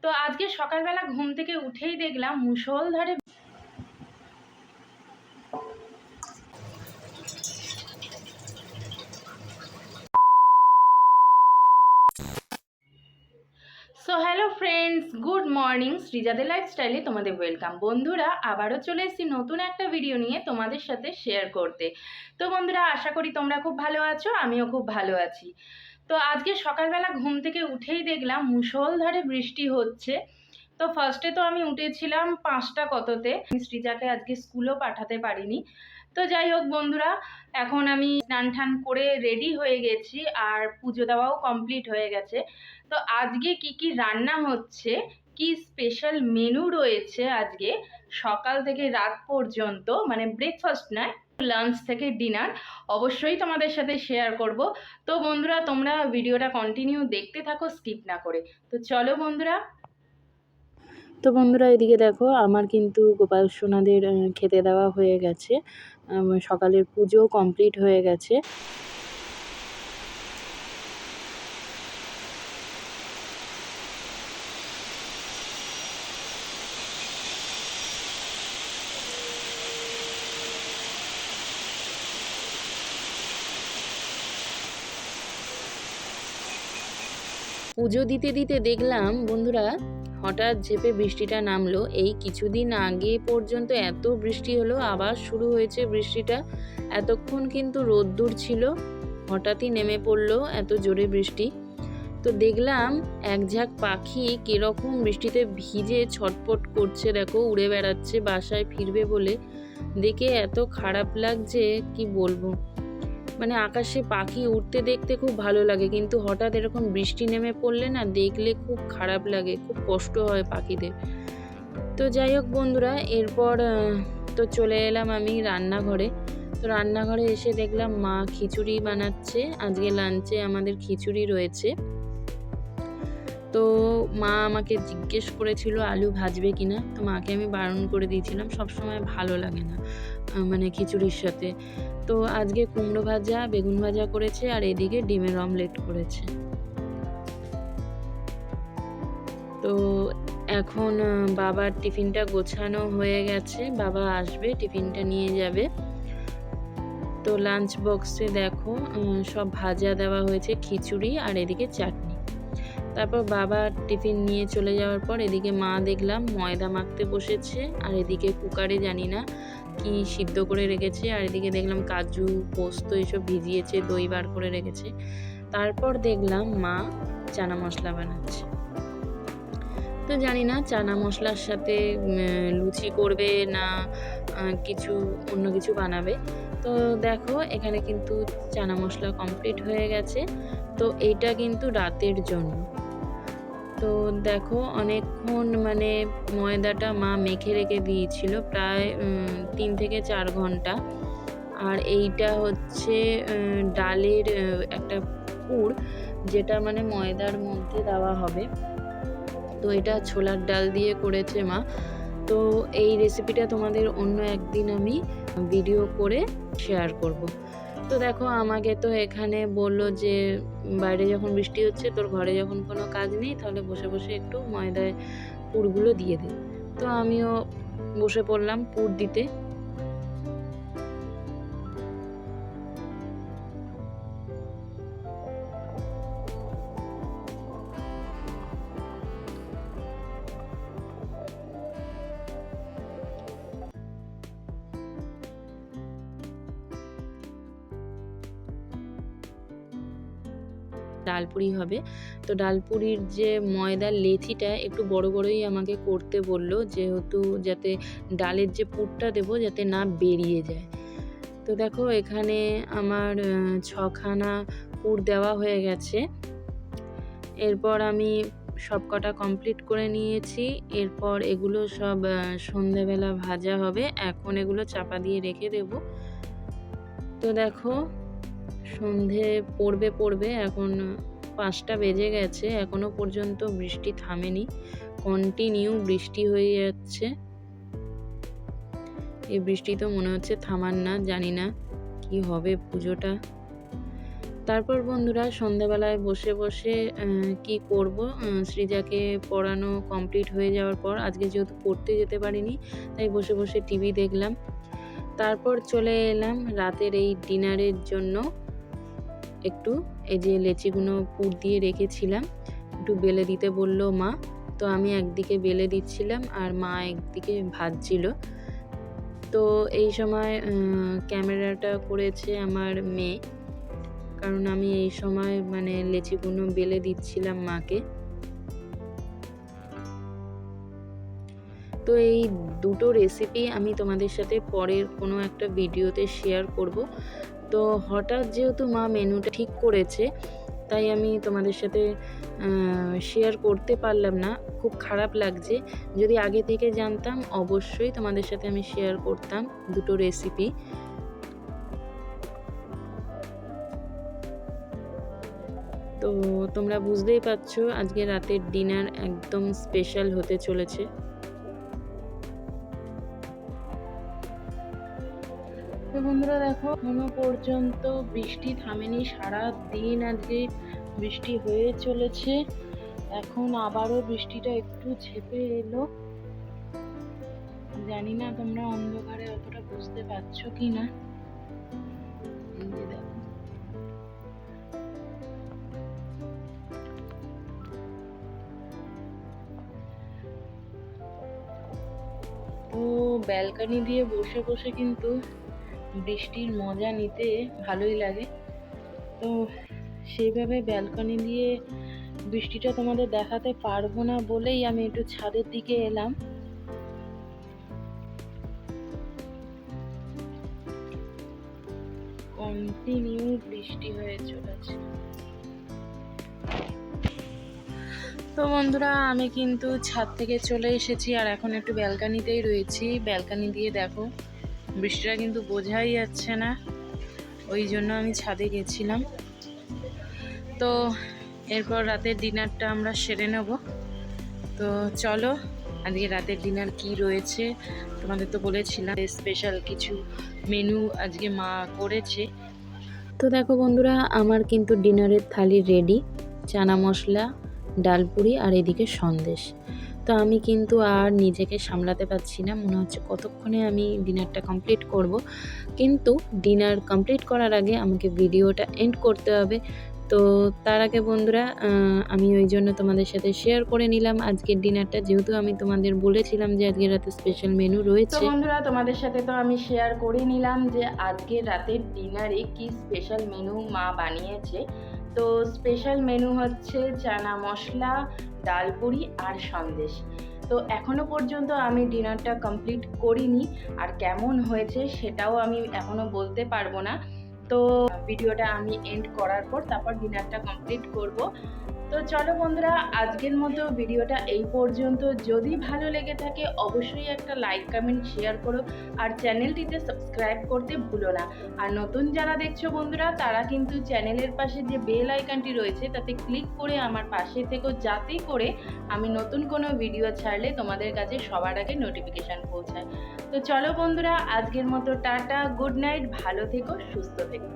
তো আজকে সকালবেলা ঘুম থেকে উঠেই দেখলাম মুষলধারে so hello friends, good morning. সৃজাদের লাইফস্টাইলে তোমাদের ওয়েলকাম। বন্ধুরা, আবারও চলে এসেছি নতুন একটা ভিডিও নিয়ে তোমাদের সাথে শেয়ার করতে। তো বন্ধুরা, আশা করি তোমরা খুব ভালো আছো, আমিও খুব ভালো আছি। তো আজকে সকালবেলা ঘুম থেকে উঠেই দেখলাম মুষলধারে বৃষ্টি হচ্ছে। তো ফার্স্টে তো আমি উঠেছিলাম 5টা কততে, সৃজাকে আজকে স্কুলও পাঠাতে পারিনি। তো যাই হোক বন্ধুরা, এখন আমি স্নান টান করে রেডি হয়ে গেছি, আর পুজো দেওয়াও কমপ্লিট হয়ে গেছে। তো আজকে কি কি রান্না হচ্ছে, কি স্পেশাল মেনু রয়েছে আজকে সকাল থেকে রাত পর্যন্ত, মানে ব্রেকফাস্ট নয়, লাঞ্চ থেকে ডিনার, অবশ্যই তোমাদের সাথে শেয়ার করব। তো বন্ধুরা, তোমরা ভিডিওটা কন্টিনিউ দেখতে থাকো, স্কিপ না করে। তো চলো বন্ধুরা। তো বন্ধুরা, এদিকে দেখো, আমার কিন্তু গোপাল সোনাদের খেতে দেওয়া হয়ে গেছে। সকালের পুজো কমপ্লিট হয়ে গেছে। পুজো দিতে দিতে দেখলাম বন্ধুরা, হঠাৎ ঝেপে বৃষ্টিটা নামলো। এই কিছুদিন আগে পর্যন্ত এত বৃষ্টি হলো, আবার শুরু হয়েছে বৃষ্টিটা। এতক্ষণ কিন্তু রোদ্দুর ছিল, হঠাৎই নেমে পড়লো এত জোরে বৃষ্টি। তো দেখলাম এক ঝাঁক পাখি কিরকম বৃষ্টিতে ভিজে ছটপট করছে, দেখো উড়ে বেড়াচ্ছে বাসায় ফিরবে বলে। দেখে এত খারাপ লাগছে কি বলবো। মানে আকাশে পাখি উঠতে দেখতে খুব ভালো লাগে, কিন্তু হঠাৎ এরকম বৃষ্টি নেমে পড়লে না, দেখলে খুব খারাপ লাগে, খুব কষ্ট হয় পাখিদের। তো যাই হোক বন্ধুরা, এরপর তো চলে এলাম আমি রান্নাঘরে। তো রান্নাঘরে এসে দেখলাম মা খিচুড়ি বানাচ্ছে। আজকে লাঞ্চে আমাদের খিচুড়ি রয়েছে। তো মা আমাকে জিজ্ঞেস করেছিল আলু ভাজবে কিনা। তো মাকে আমি বারণ করে দিয়েছিলাম, সবসময় ভালো লাগে না মানে খিচুড়ির সাথে। তো আজকে কুমড়ো ভাজা, বেগুন ভাজা করেছে, আর এদিকে ডিমের অমলেট করেছে। তো এখন বাবার টিফিনটা গোছানো হয়ে গেছে, বাবা আসবে, টিফিনটা নিয়ে যাবে। তো লাঞ্চ বক্সে দেখো সব ভাজা দেওয়া হয়েছে, খিচুড়ি আর এদিকে চাটনি। তারপর বাবা টিফিন নিয়ে চলে যাওয়ার পর এদিকে মা দেখলাম ময়দা মাখতে বসেছে, আর এদিকে কুকারে জানি না কি সিদ্ধ করে রেখেছে, আর এদিকে দেখলাম কাজু পোস্ত এসব ভিজিয়েছে, দই বার করে রেখেছে। তারপর দেখলাম মা চানা মশলা বানাচ্ছে। তো জানি না চানা মশলার সাথে লুচি করবে না কিছু অন্য কিছু বানাবে। তো দেখো এখানে কিন্তু চানা মশলা কমপ্লিট হয়ে গেছে। তো এইটা কিন্তু রাতের জন্য। তো দেখো অনেকক্ষণ মানে ময়দাটা মা মেখে রেখে দিয়েছিল, প্রায় 3 থেকে 4 ঘন্টা। আর এইটা হচ্ছে ডালের একটা পুর, যেটা মানে ময়দার মধ্যে দেওয়া হবে। তো এটা ছোলার ডাল দিয়ে করেছে মা। তো এই রেসিপিটা তোমাদের অন্য একদিন আমি ভিডিও করে শেয়ার করব। তো দেখো আমাকে তো এখানে বলল যে বাইরে যখন বৃষ্টি হচ্ছে, তোর ঘরে যখন কোনো কাজ নেই, তাহলে বসে বসে একটু ময়দায় পুরগুলো দিয়ে দে। তো আমিও বসে পড়লাম পুর দিতে। ডালপুরি হবে। তো ডালপুরির যে ময়দার লেচিটা একটু বড় বড়ই আমাকে করতে বলল, যেহেতু যাতে ডালের যে পুরটা দেবো যাতে না বেরিয়ে যায়। তো দেখো এখানে আমার 6খানা পুর দেওয়া হয়ে গেছে। এরপর আমি সব কটা কমপ্লিট করে নিয়েছি। এরপর এগুলো সব সন্ধেবেলা ভাজা হবে। এখন এগুলো চাপা দিয়ে রেখে দেব। তো দেখো সন্ধে পড়বে, এখন 5টা বেজে গেছে, এখনো পর্যন্ত বৃষ্টি থামেনি, কন্টিনিউ বৃষ্টি হয়ে যাচ্ছে। এই বৃষ্টি তো মনে হচ্ছে থামার না, জানি না কি হবে পুজোটা। তারপর বন্ধুরা সন্ধ্যাবেলায় বসে বসে কি করব, সৃজাকে পড়ানো কমপ্লিট হয়ে যাওয়ার পর আজকে যেহেতু পড়তে যেতে পারিনি তাই বসে বসে টিভি দেখলাম। তারপর চলে এলাম রাতের এই ডিনারের জন্য। একটু এই যে লেচিগুলো পুর দিয়ে রেখেছিলাম, একটু বেলে দিতে বলল মা, তো আমি একদিকে বেলে দিচ্ছিলাম আর মা একদিকে ভাজছিল। তো এই সময় ক্যামেরাটা করেছে আমার মেয়ে, কারণ আমি এই সময় মানে লেচিগুলো বেলে দিচ্ছিলাম মাকে। তো এই দুটো রেসিপি আমি তোমাদের সাথে পরের কোনো একটা ভিডিওতে শেয়ার করব। তো হঠাৎ যেহেতু মা মেনুটা ঠিক করেছে তাই আমি তোমাদের সাথে শেয়ার করতে পারলাম না, খুব খারাপ লাগছে। যদি আগে থেকে জানতাম অবশ্যই তোমাদের সাথে আমি শেয়ার করতাম দুটো রেসিপি। তো তোমরা বুঝতেই পারছো আজকে রাতের ডিনার একদম স্পেশাল হতে চলেছে। তো বন্ধুরা দেখো, এখনো পর্যন্ত বৃষ্টি থামেনি, সারা দিন আজকে বৃষ্টি হয়ে চলেছে। এখন আবারও বৃষ্টিটা একটু ঝেঁপে এলো। জানি না তোমরা অন্ধকারে অতটা বুঝতে পারছো কি না। দেখো তো ব্যালকনি দিয়ে বসে বসে কিন্তু বৃষ্টির মজা নিতে ভালোই লাগে। তো সেইভাবে ব্যালকনি দিয়ে বৃষ্টিটা তোমাদের দেখাতে পারবো না বলেই আমি একটু ছাদের দিকে এলাম। কন্টিনিউ বৃষ্টি হয়ে চলেছে। তো বন্ধুরা আমি কিন্তু ছাদ থেকে চলে এসেছি আর এখন একটু ব্যালকনিতেই রয়েছি। ব্যালকনি দিয়ে দেখো বৃষ্টিটা কিন্তু বোঝাই যাচ্ছে না, ওই জন্য আমি ছাদে গেছিলাম। তো এরপর রাতের ডিনারটা আমরা সেরে নেব। তো চলো আজকে রাতের ডিনার কি রয়েছে তোমাদের তো বলেছিলাম, স্পেশাল কিছু মেনু আজকে মা করেছে। তো দেখো বন্ধুরা আমার কিন্তু ডিনারের থালি রেডি, চানা মশলা, ডাল পুরি আর এদিকে সন্দেশ। তো আমি কিন্তু আর নিজেকে সামলাতে পারছি না, মনে হচ্ছে কতক্ষণে আমি ডিনারটা কমপ্লিট করব। কিন্তু ডিনার কমপ্লিট করার আগে আমাকে ভিডিওটা এন্ড করতে হবে। তো তার আগে বন্ধুরা আমি ওই জন্য তোমাদের সাথে শেয়ার করে নিলাম আজকের ডিনারটা, যেহেতু আমি তোমাদের বলেছিলাম যে আজকের রাতে স্পেশাল মেনু রয়েছে। তো বন্ধুরা তোমাদের সাথে তো আমি শেয়ার করে নিলাম যে আজকের রাতের ডিনারে কি স্পেশাল মেনু মা বানিয়েছে। তো স্পেশাল মেনু হচ্ছে চানা মশলা, ডাল পুরি আর সন্দেশ। তো এখনো পর্যন্ত আমি ডিনারটা কমপ্লিট করিনি, আর কেমন হয়েছে সেটাও আমি এখনো বলতে পারবো না। তো ভিডিওটা আমি এন্ড করার পর তারপর ডিনারটা কমপ্লিট করব। তো চলো বন্ধুরা আজকের মতো ভিডিওটা এই পর্যন্ত। যদি ভালো লেগে থাকে অবশ্যই একটা লাইক কমেন্ট শেয়ার করো, আর চ্যানেলটিতে সাবস্ক্রাইব করতে ভুলো না। আর নতুন যারা দেখছো বন্ধুরা তারা কিন্তু চ্যানেলের পাশে যে বেল আইকনটি রয়েছে তাতে ক্লিক করে আমার পাশে থেকো, যাতে করে আমি নতুন কোনো ভিডিও ছাড়লে তোমাদের কাছে সবার আগে নোটিফিকেশান পৌঁছায়। তো চলো বন্ধুরা আজকের মতো টাটা, গুড নাইট, ভালো থেকো, সুস্থ থেকো।